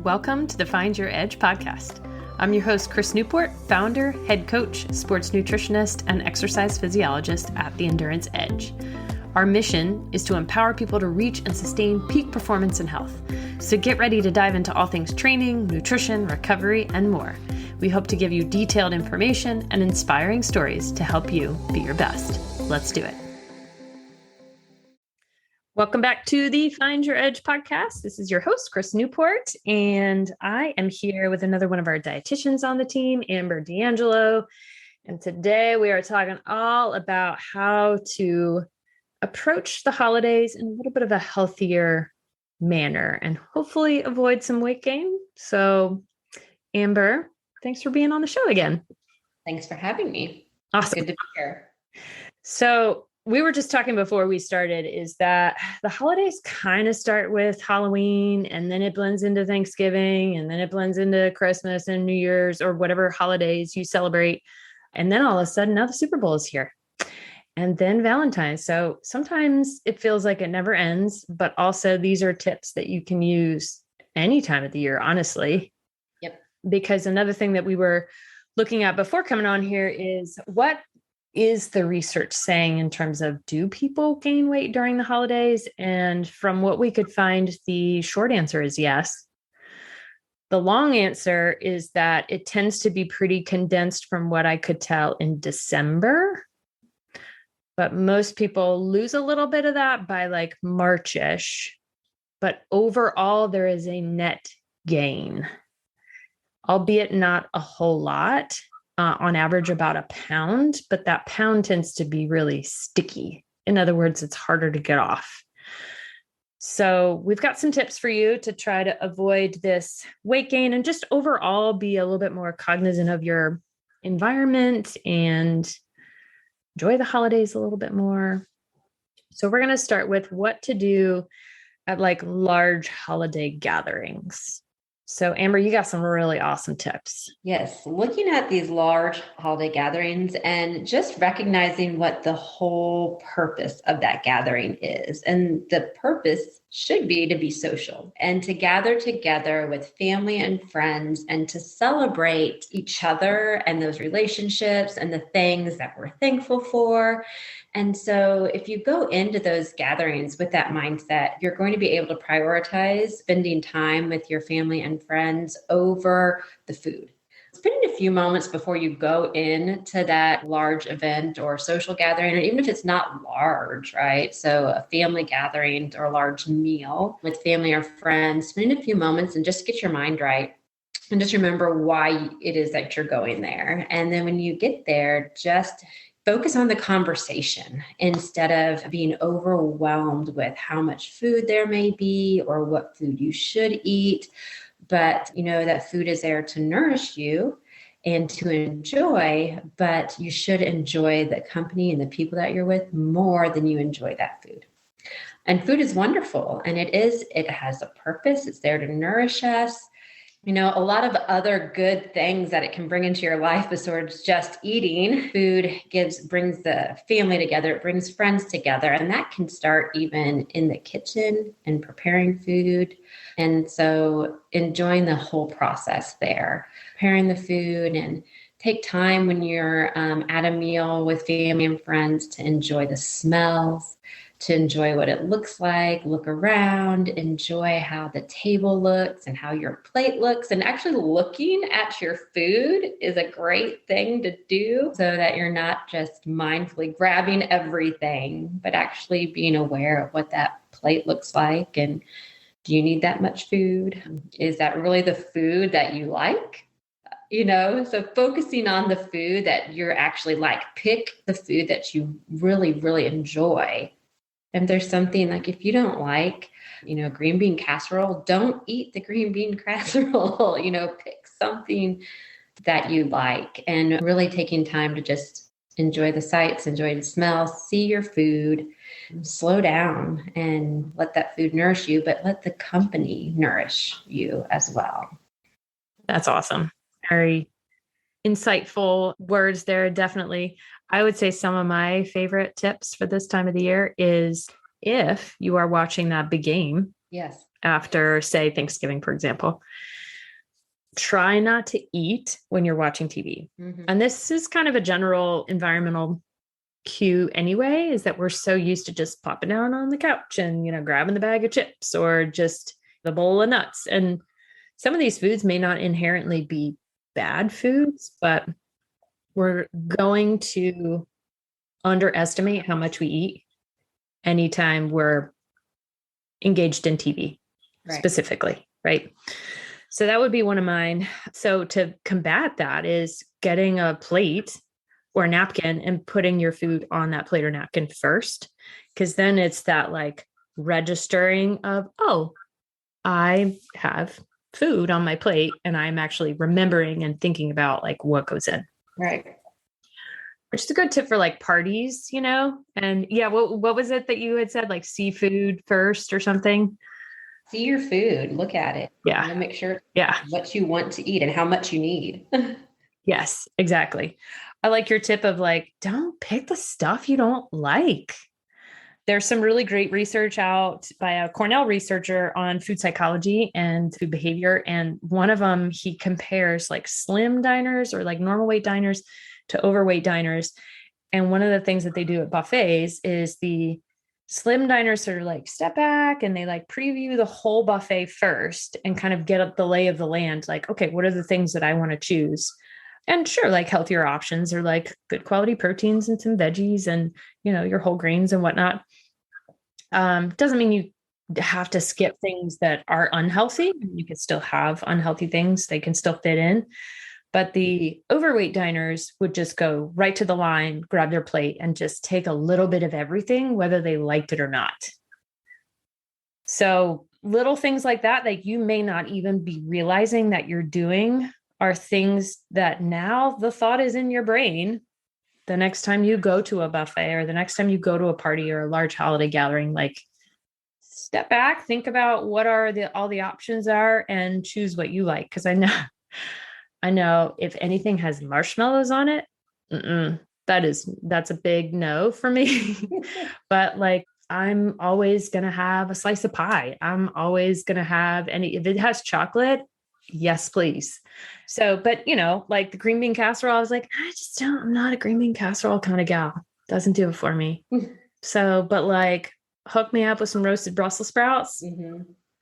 Welcome to the Find Your Edge podcast. I'm your host, Chris Newport, founder, head coach, sports nutritionist, and exercise physiologist at The Endurance Edge. Our mission is to empower people to reach and sustain peak performance and health. So get ready to dive into all things training, nutrition, recovery, and more. We hope to give you detailed information and inspiring stories to help you be your best. Let's do it. Welcome back to the Find Your Edge podcast. This is your host, Chris Newport, and I am here with another one of our dietitians on the team, Amber D'Angelo. And today we are talking all about how to approach the holidays in a little bit of a healthier manner and hopefully avoid some weight gain. So, Amber, thanks for being on the show again. Thanks for having me. Awesome. Good to be here. So, we were just talking before we started is that the holidays kind of start with Halloween and then it blends into Thanksgiving and then it blends into Christmas and New Year's or whatever holidays you celebrate. And then all of a sudden now the Super Bowl is here and then Valentine's. So sometimes it feels like it never ends, but also these are tips that you can use any time of the year, honestly. Yep. Because another thing that we were looking at before coming on here is what is the research saying in terms of do people gain weight during the holidays? And from what we could find, the short answer is yes. The long answer is that it tends to be pretty condensed from what I could tell in December. But most people lose a little bit of that by like March-ish. But overall, there is a net gain, albeit not a whole lot. On average about a pound, but that pound tends to be really sticky. In other words, it's harder to get off. So we've got some tips for you to try to avoid this weight gain and just overall be a little bit more cognizant of your environment and enjoy the holidays a little bit more. So we're going to start with what to do at like large holiday gatherings. So Amber, you got some really awesome tips. Yes. Looking at these large holiday gatherings and just recognizing what the whole purpose of that gathering is. And the purpose should be to be social and to gather together with family and friends and to celebrate each other and those relationships and the things that we're thankful for. And so if you go into those gatherings with that mindset, you're going to be able to prioritize spending time with your family and friends over the food. Spending a few moments before you go into that large event or social gathering, or even if it's not large, right? So a family gathering or a large meal with family or friends, spend a few moments and just get your mind right. And just remember why it is that you're going there. And then when you get there, just focus on the conversation instead of being overwhelmed with how much food there may be or what food you should eat. But you know that food is there to nourish you and to enjoy, but you should enjoy the company and the people that you're with more than you enjoy that food. And food is wonderful, and it has a purpose. It's there to nourish us. You know, a lot of other good things that it can bring into your life besides just eating. Food brings the family together. It brings friends together. And that can start even in the kitchen and preparing food. And so enjoying the whole process there, preparing the food, and take time when you're at a meal with family and friends to enjoy the smells, to enjoy what it looks like, look around, enjoy how the table looks and how your plate looks. And actually looking at your food is a great thing to do so that you're not just mindfully grabbing everything, but actually being aware of what that plate looks like. And do you need that much food? Is that really the food that you like? You know, so focusing on the food that you're actually like, pick the food that you really, really enjoy. And there's something like, if you don't like, you know, green bean casserole, don't eat the green bean casserole, you know, pick something that you like and really taking time to just enjoy the sights, enjoy the smells, see your food, slow down and let that food nourish you, but let the company nourish you as well. That's awesome. Very insightful words there. Definitely. I would say some of my favorite tips for this time of the year is if you are watching that big game, yes, after, say, Thanksgiving, for example. Try not to eat when you're watching TV. Mm-hmm. And this is kind of a general environmental cue anyway, is that we're so used to just popping down on the couch and, grabbing the bag of chips or just the bowl of nuts. And some of these foods may not inherently be bad foods, but we're going to underestimate how much we eat anytime we're engaged in TV specifically, right? So that would be one of mine. So to combat that is getting a plate or a napkin and putting your food on that plate or napkin first, because then it's that like registering of, oh, I have food on my plate and I'm actually remembering and thinking about like what goes in. Right. Which is a good tip for like parties, and yeah, what was it that you had said, like seafood first or something? See your food, look at it. Yeah. Make sure yeah. what you want to eat and how much you need. Yes, exactly. I like your tip of like, don't pick the stuff you don't like. There's some really great research out by a Cornell researcher on food psychology and food behavior. And one of them, he compares like slim diners or like normal weight diners to overweight diners. And one of the things that they do at buffets is the slim diners sort of like step back and they like preview the whole buffet first and kind of get up the lay of the land. Like, okay, what are the things that I want to choose? And sure, like healthier options are like good quality proteins and some veggies and, your whole grains and whatnot. Doesn't mean you have to skip things that are unhealthy. You can still have unhealthy things. They can still fit in. But the overweight diners would just go right to the line, grab their plate, and just take a little bit of everything, whether they liked it or not. So little things like that, like you may not even be realizing that you're doing, are things that now the thought is in your brain. The next time you go to a buffet or the next time you go to a party or a large holiday gathering, like step back, think about what are all the options are and choose what you like. Because I know if anything has marshmallows on it, that's a big no for me. But like, I'm always going to have a slice of pie. I'm always going to have if it has chocolate, yes, please. So, but like the green bean casserole, I was like, I'm not a green bean casserole kind of gal. Doesn't do it for me. So, but like hook me up with some roasted Brussels sprouts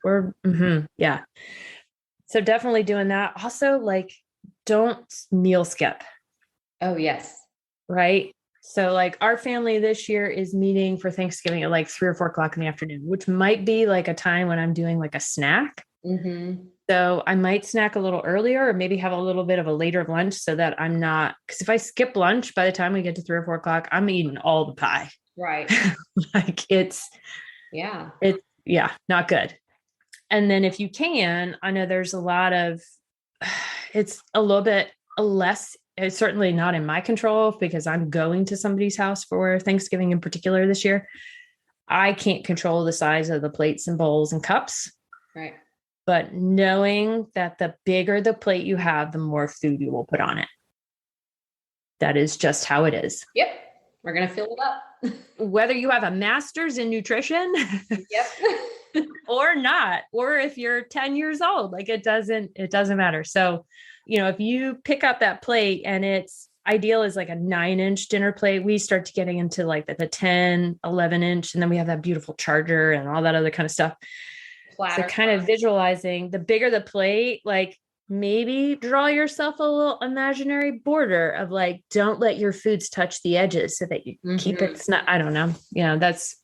or yeah. So definitely doing that. Also, like, don't meal skip. Oh, yes. Right. So like our family this year is meeting for Thanksgiving at like 3 or 4 o'clock in the afternoon, which might be like a time when I'm doing like a snack. So I might snack a little earlier or maybe have a little bit of a later lunch so that I'm not, because if I skip lunch, by the time we get to 3 or 4 o'clock, I'm eating all the pie. Right. Like it's not good. And then if you can, I know there's a lot of, it's a little bit less, it's certainly not in my control because I'm going to somebody's house for Thanksgiving in particular this year. I can't control the size of the plates and bowls and cups. Right. But knowing that the bigger the plate you have, the more food you will put on it. That is just how it is. Yep. We're going to fill it up. Whether you have a master's in nutrition or not, or if you're 10 years old, like it doesn't matter. So, if you pick up that plate and it's ideal is like a 9-inch dinner plate, we start to getting into like the 10, 11-inch, and then we have that beautiful charger and all that other kind of stuff. So kind of visualizing the bigger the plate, like maybe draw yourself a little imaginary border of like, don't let your foods touch the edges so that you keep it. It's not, I don't know. That's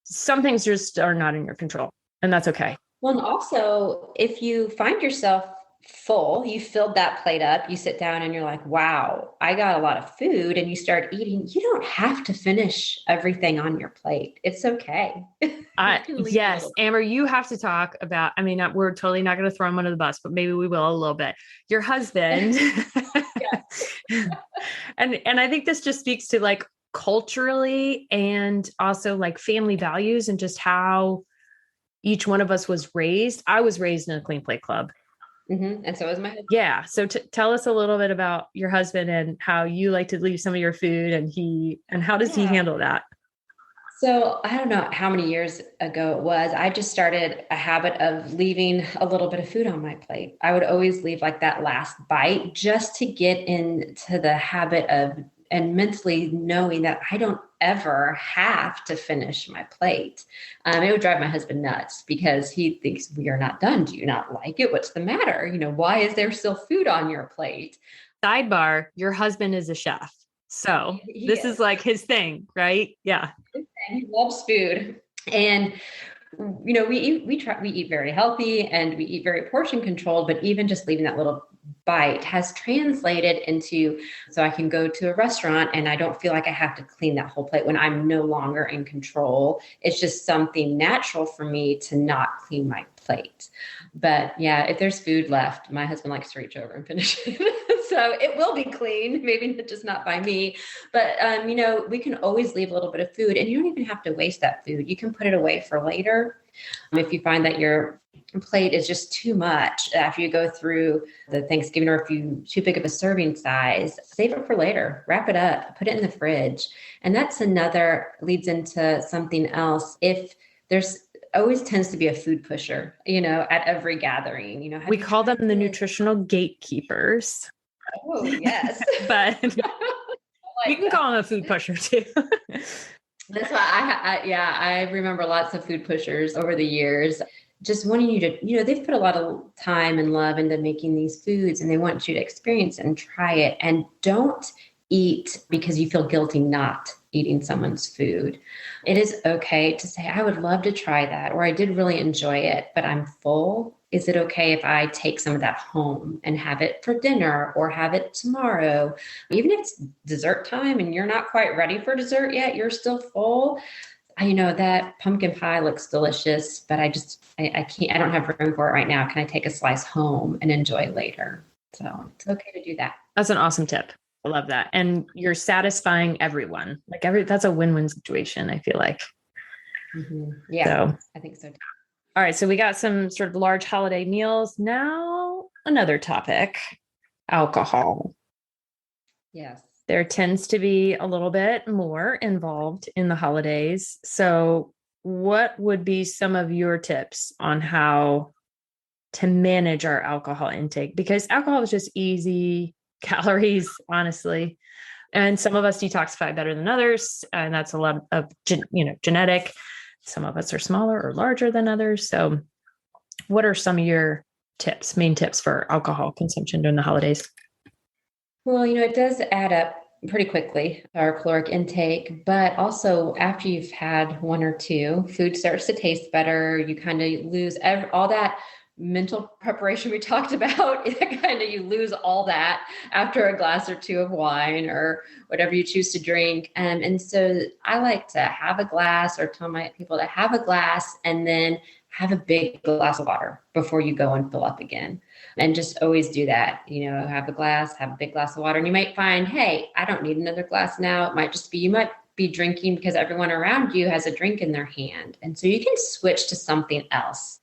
some things just are not in your control and that's okay. Well, and also if you find yourself full, you filled that plate up, you sit down and you're like, wow, I got a lot of food, and you start eating, you don't have to finish everything on your plate. It's okay. Yes, Amber, you have to talk about, we're totally not going to throw him under the bus, but maybe we will a little bit. Your husband. And I think this just speaks to like culturally and also like family values and just how each one of us was raised. I was raised in a clean plate club. And so was my husband. Yeah. So tell us a little bit about your husband and how you like to leave some of your food and how does he handle that? So I don't know how many years ago it was. I just started a habit of leaving a little bit of food on my plate. I would always leave like that last bite just to get into the habit of and mentally knowing that I don't ever have to finish my plate. It would drive my husband nuts because he thinks we are not done. Do you not like it? What's the matter? Why is there still food on your plate? Sidebar, your husband is a chef. So He this is is. like his thing, right? Yeah. And he loves food. And we eat very healthy and we eat very portion controlled, but even just leaving that little bite has translated into so I can go to a restaurant and I don't feel like I have to clean that whole plate when I'm no longer in control. It's just something natural for me to not clean my plate. But yeah, if there's food left, my husband likes to reach over and finish it. So it will be clean, maybe just not by me. But, we can always leave a little bit of food and you don't even have to waste that food. You can put it away for later. If you find that your plate is just too much after you go through the Thanksgiving, or if you too big of a serving size, save it for later, wrap it up, put it in the fridge. And that's another leads into something else. If there's always tends to be a food pusher, at every gathering, We call them the nutritional gatekeepers. Oh, yes. But you can call them a food pusher too. That's why I remember lots of food pushers over the years, just wanting you to, they've put a lot of time and love into making these foods and they want you to experience it and try it, and don't eat because you feel guilty not eating someone's food. It is okay to say, I would love to try that, or I did really enjoy it, but I'm full. Is it okay if I take some of that home and have it for dinner or have it tomorrow? Even if it's dessert time and you're not quite ready for dessert yet, you're still full. I know that pumpkin pie looks delicious, but I can't, I don't have room for it right now. Can I take a slice home and enjoy later? So it's okay to do that. That's an awesome tip. I love that. And you're satisfying everyone. That's a win-win situation, I feel like. Mm-hmm. Yeah, so, I think so too. All right. So we got some sort of large holiday meals. Now another topic, alcohol. Yes. There tends to be a little bit more involved in the holidays. So what would be some of your tips on how to manage our alcohol intake? Because alcohol is just easy calories, honestly. And some of us detoxify better than others. And that's a lot of, genetic. Some of us are smaller or larger than others. So what are some of your main tips for alcohol consumption during the holidays? Well, it does add up pretty quickly, our caloric intake, but also after you've had one or two, food starts to taste better. You kind of lose all that mental preparation we talked about. You lose all that after a glass or two of wine or whatever you choose to drink. And so I like to have a glass, or tell my people to have a glass and then have a big glass of water before you go and fill up again. And just always do that, have a big glass of water. And you might find, hey, I don't need another glass now. It might just be, you might be drinking because everyone around you has a drink in their hand. And so you can switch to something else,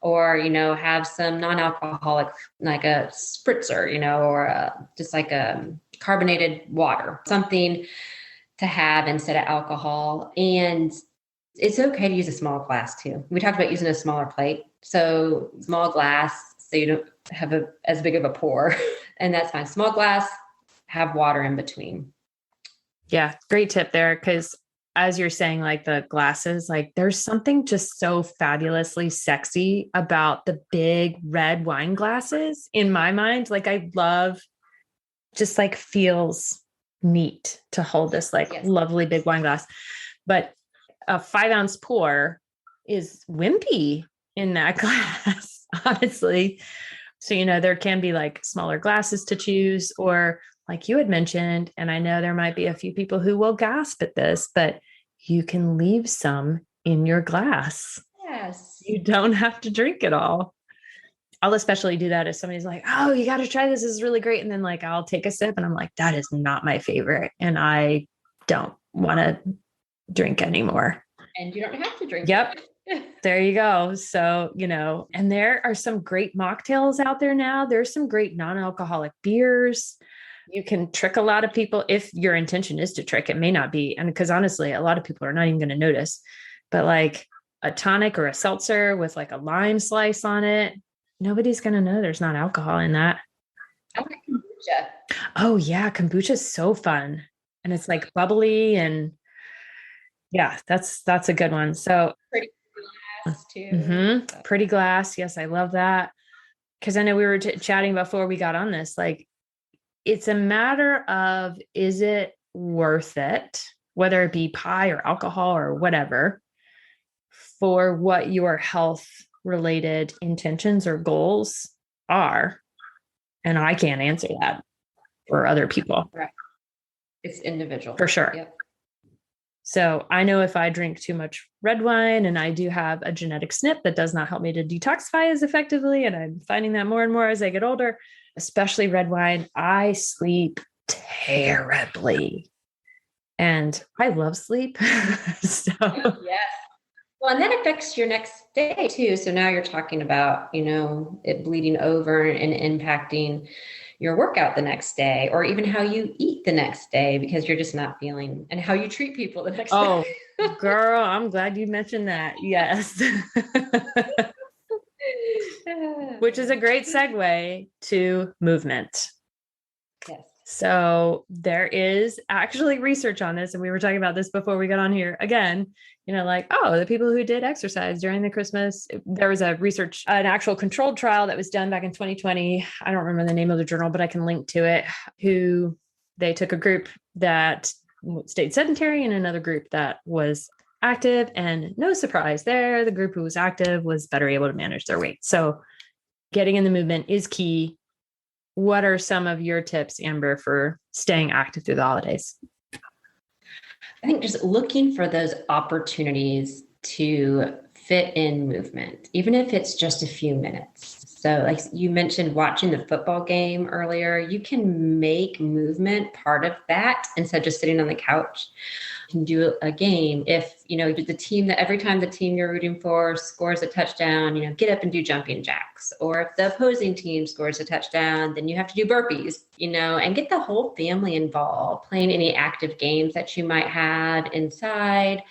or, have some non-alcoholic, like a spritzer, or just like a carbonated water, something to have instead of alcohol. And it's okay to use a small glass too. We talked about using a smaller plate. So small glass, so you don't have as big of a pour, and that's fine. Small glass, have water in between. Yeah. Great tip there. Cause as you're saying, like the glasses, like there's something just so fabulously sexy about the big red wine glasses in my mind. Like I love, just like feels neat to hold this lovely big wine glass, but a 5-ounce pour is wimpy in that glass, honestly. So, there can be like smaller glasses to choose, or like you had mentioned, and I know there might be a few people who will gasp at this, but you can leave some in your glass. Yes. You don't have to drink it all. I'll especially do that if somebody's like, oh, you got to try this. This is really great. And then I'll take a sip and I'm like, that is not my favorite. And I don't want to drink anymore. And you don't have to drink. Yep. There you go. So, and there are some great mocktails out there now. There's some great non-alcoholic beers. You can trick a lot of people if your intention is to trick. It may not be. And because honestly, a lot of people are not even going to notice. But like a tonic or a seltzer with like a lime slice on it, nobody's going to know there's not alcohol in that. I like kombucha. Oh, yeah. Kombucha is so fun. And it's like bubbly. And yeah, that's a good one. So Pretty glass too. So. Pretty glass. Yes, I love that. Because I know we were chatting before we got on this, like, it's a matter of, is it worth it, whether it be pie or alcohol or whatever, for what your health related intentions or goals are? And I can't answer that for other people. Right. It's individual. For sure. Yep. So I know if I drink too much red wine, and I do have a genetic SNP that does not help me to detoxify as effectively, and I'm finding that more and more as I get older, especially red wine, I sleep terribly. And I love sleep. So yes. Well, and that affects your next day too. So now you're talking about, it bleeding over and impacting your workout the next day, or even how you eat the next day, because you're just not feeling, and how you treat people the next day. Oh, girl, I'm glad you mentioned that. Yes. Which is a great segue to movement. Yes. So there is actually research on this. And we were talking about this before we got on here again, like, oh, the people who did exercise during the Christmas, there was an actual controlled trial that was done back in 2020. I don't remember the name of the journal, but I can link to it, who they took a group that stayed sedentary and another group that was active, and no surprise there, the group who was active was better able to manage their weight. So getting in the movement is key. What are some of your tips, Amber, for staying active through the holidays? I think just looking for those opportunities to fit in movement, even if it's just a few minutes. So like you mentioned watching the football game earlier, you can make movement part of that instead of just sitting on the couch. You can do a game. If, the team that every time the team you're rooting for scores a touchdown, get up and do jumping jacks. Or if the opposing team scores a touchdown, then you have to do burpees, and get the whole family involved, playing any active games that you might have inside.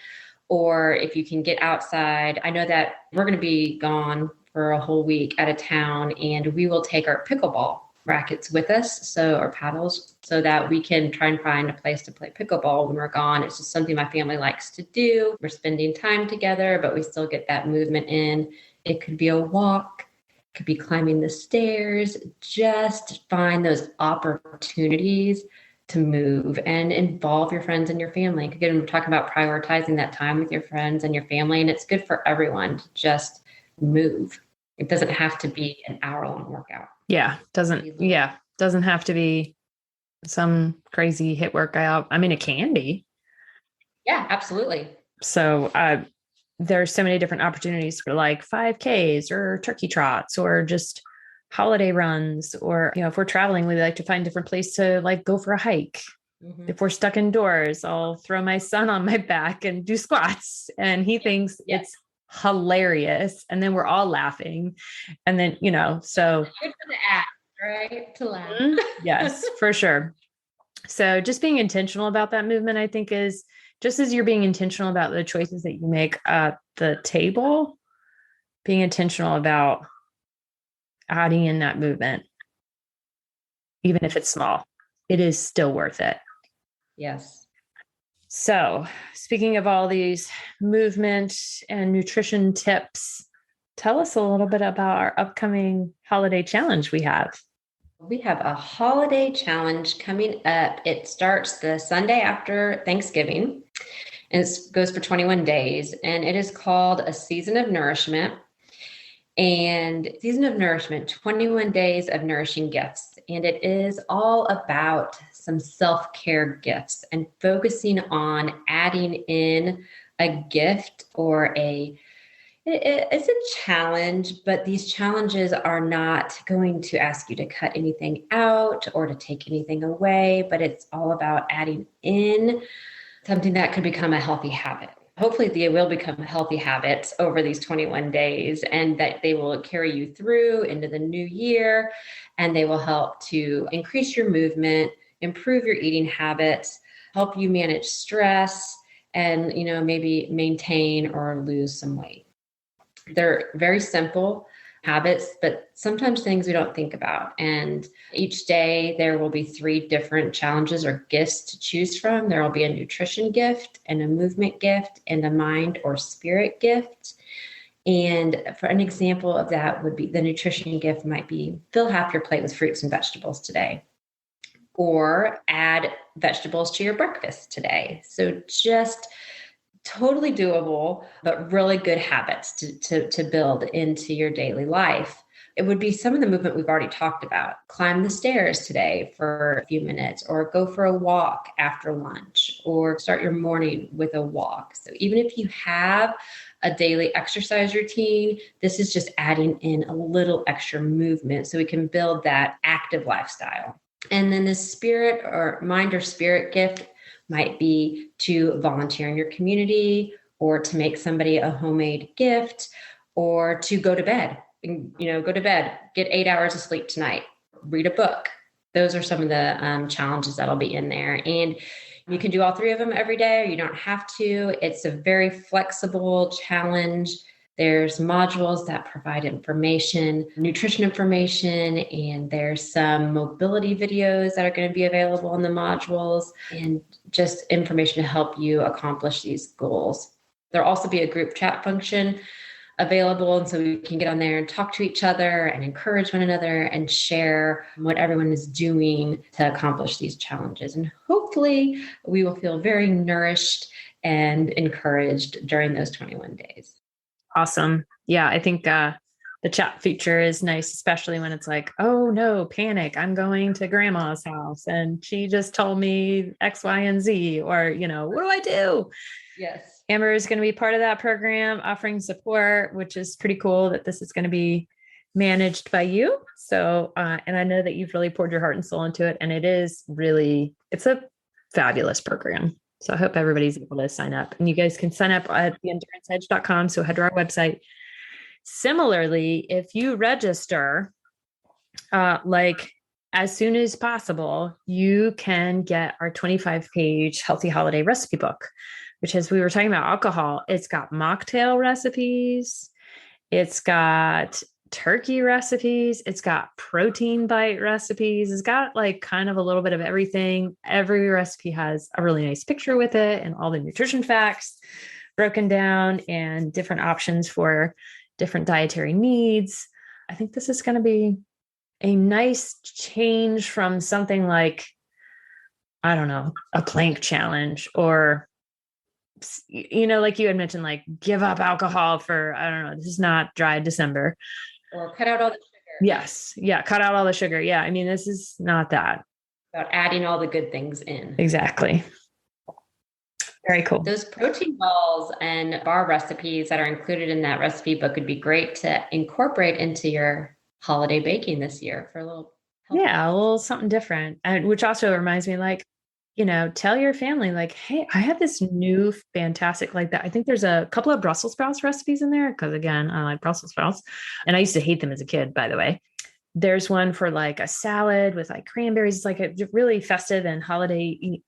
Or if you can get outside. I know that we're going to be gone for a whole week out of town, and we will take our pickleball rackets with us, or paddles, so that we can try and find a place to play pickleball when we're gone. It's just something my family likes to do. We're spending time together, but we still get that movement in. It could be a walk, it could be climbing the stairs. Just find those opportunities to move and involve your friends and your family. Again, we're talking about prioritizing that time with your friends and your family, and it's good for everyone to just move. It doesn't have to be an hour-long workout. Yeah, doesn't have to be some crazy HIIT workout. I mean, it can be. Yeah, absolutely. So there's so many different opportunities for like 5Ks or turkey trots or just holiday runs, or, if we're traveling, we like to find different places to like go for a hike. Mm-hmm. If we're stuck indoors, I'll throw my son on my back and do squats, and he thinks it's hilarious. And then we're all laughing. And then, so good for the act, right? To laugh. Yes, for sure. So just being intentional about that movement, I think, is just as you're being intentional about the choices that you make at the table, being intentional about adding in that movement, even if it's small, it is still worth it. Yes. So speaking of all these movement and nutrition tips, tell us a little bit about our upcoming holiday challenge we have. We have a holiday challenge coming up. It starts the Sunday after Thanksgiving, and it goes for 21 days, and it is called A Season of Nourishment. And Season of Nourishment, 21 days of nourishing gifts. And it is all about some self-care gifts and focusing on adding in a gift or it's a challenge, but these challenges are not going to ask you to cut anything out or to take anything away, but it's all about adding in something that could become a healthy habit. hopefully they will become healthy habits over these 21 days, and that they will carry you through into the new year, and they will help to increase your movement, improve your eating habits, help you manage stress, and maybe maintain or lose some weight. They're very simple habits, but sometimes things we don't think about. And each day there will be 3 different challenges or gifts to choose from. There will be a nutrition gift and a movement gift and a mind or spirit gift. And for an example of that would be, the nutrition gift might be fill half your plate with fruits and vegetables today, or add vegetables to your breakfast today. So just totally doable, but really good habits to build into your daily life. It would be some of the movement we've already talked about. Climb the stairs today for a few minutes, or go for a walk after lunch, or start your morning with a walk. So even if you have a daily exercise routine, this is just adding in a little extra movement so we can build that active lifestyle. And then the spirit or mind or spirit gift might be to volunteer in your community, or to make somebody a homemade gift, or to go to bed. Go to bed, get 8 hours of sleep tonight, read a book. Those are some of the challenges that'll be in there. And you can do all 3 of them every day, or you don't have to. It's a very flexible challenge. There's modules that provide information, nutrition information, and there's some mobility videos that are going to be available in the modules, and just information to help you accomplish these goals. There'll also be a group chat function available, and so we can get on there and talk to each other and encourage one another and share what everyone is doing to accomplish these challenges. And hopefully we will feel very nourished and encouraged during those 21 days. Awesome. Yeah, I think the chat feature is nice, especially when it's like, oh no, panic, I'm going to grandma's house and she just told me X, Y, and Z, or, what do I do? Yes. Amber is going to be part of that program, offering support, which is pretty cool that this is going to be managed by you. So, and I know that you've really poured your heart and soul into it, and it's a fabulous program. So I hope everybody's able to sign up, and you guys can sign up at theenduranceedge.com. So head to our website. Similarly, if you register, as soon as possible, you can get our 25-page healthy holiday recipe book, which, as we were talking about alcohol, it's got mocktail recipes. It's got turkey recipes. It's got protein bite recipes. It's got kind of a little bit of everything. Every recipe has a really nice picture with it, and all the nutrition facts broken down, and different options for different dietary needs. I think this is going to be a nice change from something like, I don't know, a plank challenge, or like you had mentioned, give up alcohol for, I don't know, this is not dry December. Or cut out all the sugar. Yes. Yeah. Cut out all the sugar. Yeah. I mean, this is not that. About adding all the good things in. Exactly. Very cool. Those protein balls and bar recipes that are included in that recipe book would be great to incorporate into your holiday baking this year for a little healthy. Yeah, a little something different. And which also reminds me, tell your family, hey, I have this new fantastic that. I think there's a couple of Brussels sprouts recipes in there, because again, I like Brussels sprouts, and I used to hate them as a kid, by the way. There's one for a salad with cranberries. It's a really festive and holiday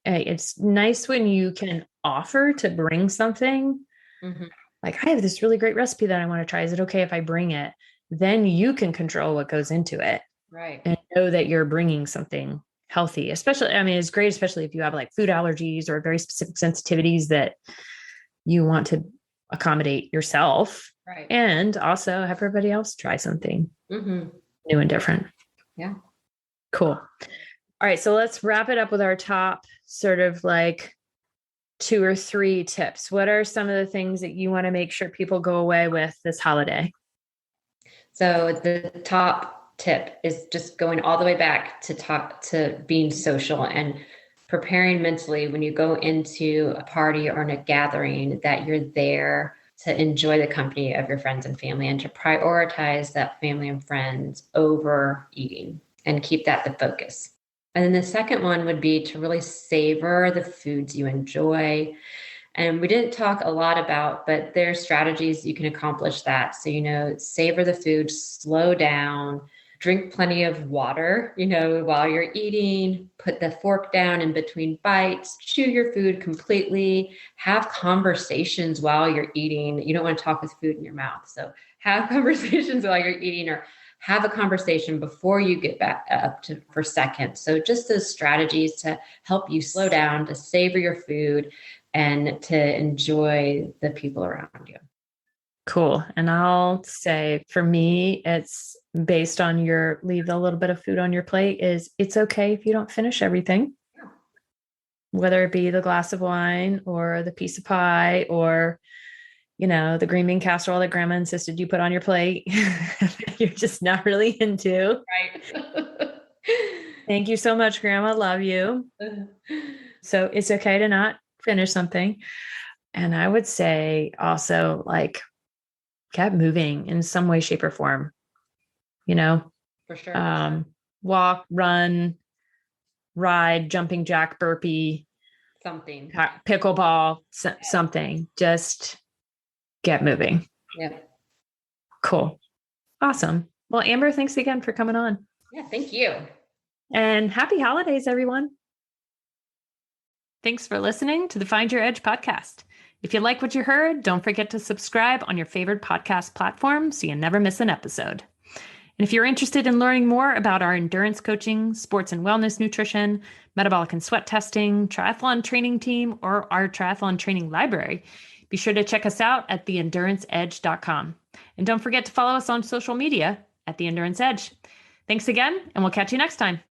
it's nice when you can offer to bring something. Mm-hmm. I have this really great recipe that I want to try. Is it okay if I bring it? Then you can control what goes into it. Right. And know that you're bringing something healthy, especially, it's great, especially if you have food allergies or very specific sensitivities that you want to accommodate yourself. Right. And also have everybody else try something new and different. Yeah. Cool. All right. So let's wrap it up with our top sort of 2 or 3 tips. What are some of the things that you want to make sure people go away with this holiday? So the top tip is just going all the way back to being social and preparing mentally when you go into a party or in a gathering, that you're there to enjoy the company of your friends and family, and to prioritize that family and friends over eating, and keep that the focus. And then the second one would be to really savor the foods you enjoy, And we didn't talk a lot about, but there are strategies you can accomplish that. So, savor the food, slow down, drink plenty of water, while you're eating, put the fork down in between bites, chew your food completely, have conversations while you're eating. You don't want to talk with food in your mouth. So have conversations while you're eating, or have a conversation before you get back up for seconds. So just those strategies to help you slow down, to savor your food, and to enjoy the people around you. Cool. And I'll say for me, it's based on your leave a little bit of food on your plate is it's okay if you don't finish everything, whether it be the glass of wine or the piece of pie or, the green bean casserole that grandma insisted you put on your plate. You're just not really into. Right. Thank you so much, Grandma. Love you. So it's okay to not finish something. And I would say also kept moving in some way, shape, or form, For sure. Walk, run, ride, jumping jack, burpee, Something, pickleball, something, just get moving. Yeah. Cool. Awesome. Well, Amber, thanks again for coming on. Yeah. Thank you. And happy holidays, everyone. Thanks for listening to the Find Your Edge podcast. If you like what you heard, don't forget to subscribe on your favorite podcast platform so you never miss an episode. And if you're interested in learning more about our endurance coaching, sports and wellness nutrition, metabolic and sweat testing, triathlon training team, or our triathlon training library, be sure to check us out at theenduranceedge.com. And don't forget to follow us on social media at The Endurance Edge. Thanks again, and we'll catch you next time.